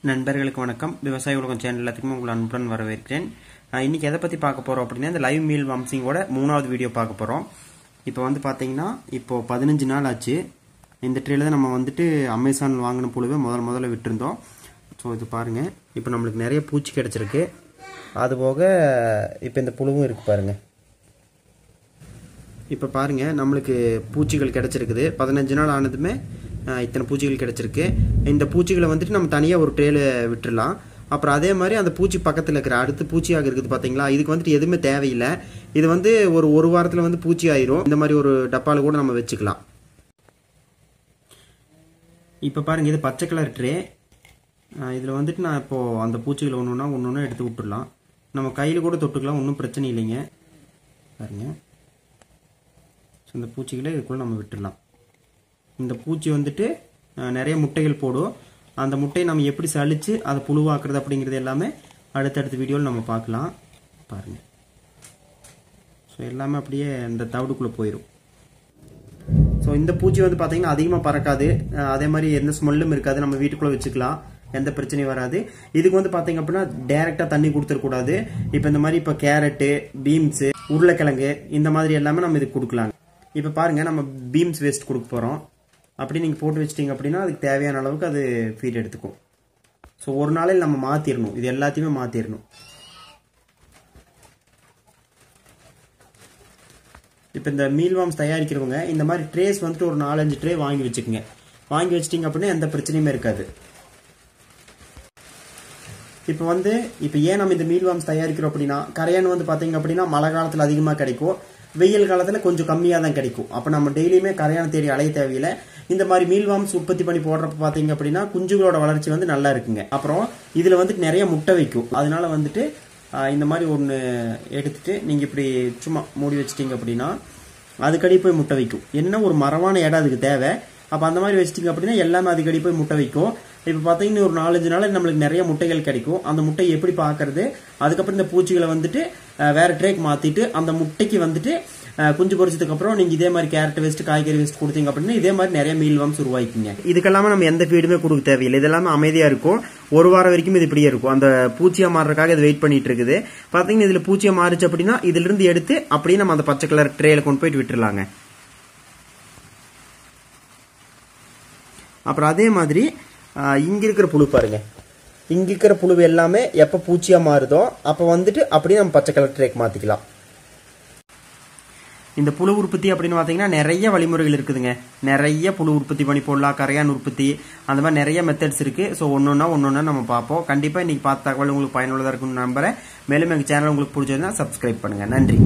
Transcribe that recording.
நண்பர்களுக்கு வணக்கம். விவசாய உலகம் சேனல் எல்லாத்துக்குமே உங்களை அன்புடன் வரவேற்கிறேன். இன்னைக்கு எதை பற்றி பார்க்க போகிறோம் அப்படின்னா, இந்த லைவ் மீல் வார்மிங்கோட 3வது வீடியோ பார்க்க போகிறோம். இப்போ வந்து பார்த்தீங்கன்னா, இப்போ 15 நாள் ஆச்சு. இந்த ட்ரேல தான் நம்ம வந்துட்டு அமேசானில் வாங்கின புழுவை முதல்ல விட்டுருந்தோம். ஸோ இது பாருங்கள், இப்போ நம்மளுக்கு நிறைய பூச்சி கிடச்சிருக்கு. அதுபோக இப்போ இந்த புழுவும் இருக்குது பாருங்கள். இப்போ பாருங்கள், நம்மளுக்கு பூச்சிகள் கிடச்சிருக்குது. 15 நாள் ஆனதுமே இத்தனை பூச்சிகள் கிடச்சிருக்கு. இந்த பூச்சிகளை வந்துட்டு நம்ம தனியாக ஒரு ட்ரேல விட்டுடலாம். அப்புறம் அதே மாதிரி அந்த பூச்சி பக்கத்தில் இருக்கிற அடுத்து பூச்சியாக இருக்குது பார்த்தீங்களா, இதுக்கு வந்துட்டு எதுவுமே தேவையில்லை. இது வந்து ஒரு வாரத்தில் வந்து பூச்சி ஆயிரும். இந்த மாதிரி ஒரு டப்பாவில் கூட நம்ம வச்சுக்கலாம். இப்போ பாருங்கள், இது பச்சை கலர் ட்ரே. இதில் வந்துட்டு நான் இப்போது அந்த பூச்சிகளை ஒன்று எடுத்து விட்டுடலாம். நம்ம கையில் கூட தொட்டுக்கலாம், ஒன்றும் பிரச்சனை இல்லைங்க. பாருங்கள், ஸோ இந்த பூச்சிகளை இதுக்குள்ளே நம்ம விட்டுடலாம். இந்த பூச்சி வந்துட்டு நிறைய முட்டைகள் போடும். அந்த முட்டையை நம்ம எப்படி சலித்து அதை புழுவாக்குறது அப்படிங்கிறது எல்லாமே அடுத்தடுத்த வீடியோவில் நம்ம பார்க்கலாம். பாருங்கள், ஸோ எல்லாமே அப்படியே இந்த தவிடுக்குள்ளே போயிடும். ஸோ இந்த பூச்சி வந்து பார்த்தீங்கன்னா அதிகமாக பறக்காது. அதே மாதிரி எந்த ஸ்மெல்லும் இருக்காது. நம்ம வீட்டுக்குள்ளே வச்சுக்கலாம், எந்த பிரச்சனையும் வராது. இதுக்கு வந்து பார்த்தீங்க அப்படின்னா டைரெக்டாக தண்ணி கொடுத்துடக்கூடாது. இப்போ இந்த மாதிரி இப்போ கேரட்டு, பீன்ஸு, உருளைக்கிழங்கு இந்த மாதிரி எல்லாமே நம்ம இதுக்கு கொடுக்கலாங்க. இப்போ பாருங்கள், நம்ம பீன்ஸ் வேஸ்ட் கொடுக்க போகிறோம். அப்படி நீங்கள் போட்டு வச்சிட்டிங்க அப்படின்னா அதுக்கு தேவையான அளவுக்கு அது ஃபீட் எடுத்துக்கும். ஸோ ஒரு நாளில் நம்ம மாற்றிடணும், இது எல்லாத்தையுமே மாற்றிடணும். இப்போ இந்த மீல் வார்ம்ஸ் தயாரிக்கிறவங்க இந்த மாதிரி ட்ரேஸ் வந்துட்டு ஒரு 4-5 ட்ரே வாங்கி வச்சுக்கோங்க. வாங்கி வச்சிட்டிங்க அப்படின்னா எந்த பிரச்சனையுமே இருக்காது. இப்போ ஏன் நம்ம இந்த மீல் வார்ம்ஸ் தயாரிக்கிறோம் அப்படின்னா, கரையான் வந்து பார்த்தீங்க அப்படின்னா மழை காலத்தில் அதிகமாக கிடைக்கும், வெயில் காலத்தில் கொஞ்சம் கம்மியாக தான் கிடைக்கும். அப்போ நம்ம டெய்லியுமே கரையான தேடி அலைய தேவையில்லை. இந்த மாதிரி மீல் வார்ம்ஸ் உற்பத்தி பண்ணி போடுறப்ப பார்த்தீங்க அப்படின்னா குஞ்சுகளோட வளர்ச்சி வந்து நல்லா இருக்குங்க. அப்புறம் இதில் வந்துட்டு நிறைய முட்டை வைக்கும். அதனால வந்துட்டு இந்த மாதிரி ஒன்று எடுத்துட்டு நீங்கள் இப்படி சும்மா மூடி வச்சிட்டிங்க அப்படின்னா அதுக்கடி போய் முட்டை வைக்கும். என்ன ஒரு மரமான இடம் அதுக்கு தேவை. அப்போ அந்த மாதிரி வச்சிட்டிங்க அப்படின்னா எல்லாமே அதுக்கடி போய் முட்டை வைக்கும். இப்போ பார்த்தீங்கன்னா ஒரு 4-5 நாள் நம்மளுக்கு நிறைய முட்டைகள் கிடைக்கும். அந்த முட்டையை எப்படி பார்க்கறது, அதுக்கப்புறம் இந்த பூச்சிகளை வந்துட்டு வேற ட்ரேக்கு மாற்றிட்டு அந்த முட்டைக்கு வந்துட்டு குஞ்சு பொரிச்சதுக்கப்புறம் நீங்கள் இதே மாதிரி கேரட் வேஸ்ட், காய்கறி வேஸ்ட் கொடுத்தீங்க அப்படின்னா இதே மாதிரி நிறைய மீல் வார்ம்ஸ் உருவாக்கிங்க. இதுக்கெல்லாமே நம்ம எந்த ஃபீடுமே கொடுக்க தேவையில்லை. இதெல்லாமே அமைதியாக இருக்கும். ஒரு வாரம் வரைக்கும் இது இப்படியே இருக்கும். அந்த பூச்சியாக மாறுறதுக்காக இது வெயிட் பண்ணிட்டு இருக்குது. பார்த்தீங்கன்னா இதில் பூச்சியாக மாறுச்சு அப்படின்னா இதிலிருந்து எடுத்து அப்படியே நம்ம அந்த பச்சை கலர் ட்ரேல கொண்டு போயிட்டு விட்டுருலாங்க. அப்புறம் அதே மாதிரி இங்கே இருக்கிற புழு பாருங்க, இங்கே இருக்கிற புழு எல்லாமே எப்போ பூச்சியாக மாறுதோ அப்போ வந்துட்டு அப்படியே நம்ம பச்சை கலர் ட்ரேக்கு மாற்றிக்கலாம். இந்த புழு உற்பத்தி அப்படின்னு பார்த்தீங்கன்னா நிறைய வழிமுறைகள் இருக்குதுங்க. நிறைய புழு உற்பத்தி பண்ணி போடலாம், கரையான் உற்பத்தி, அந்த மாதிரி நிறைய மெத்தட்ஸ் இருக்குது. ஸோ ஒன்று நம்ம பார்ப்போம். கண்டிப்பாக இன்றைக்கி பார்த்த தகவல் உங்களுக்கு பயனுள்ளதாக இருக்குன்னு நம்புறேன். மேலும் எங்கள் சேனல் உங்களுக்கு பிடிச்சிருந்தா சப்ஸ்கிரைப் பண்ணுங்கள். நன்றி.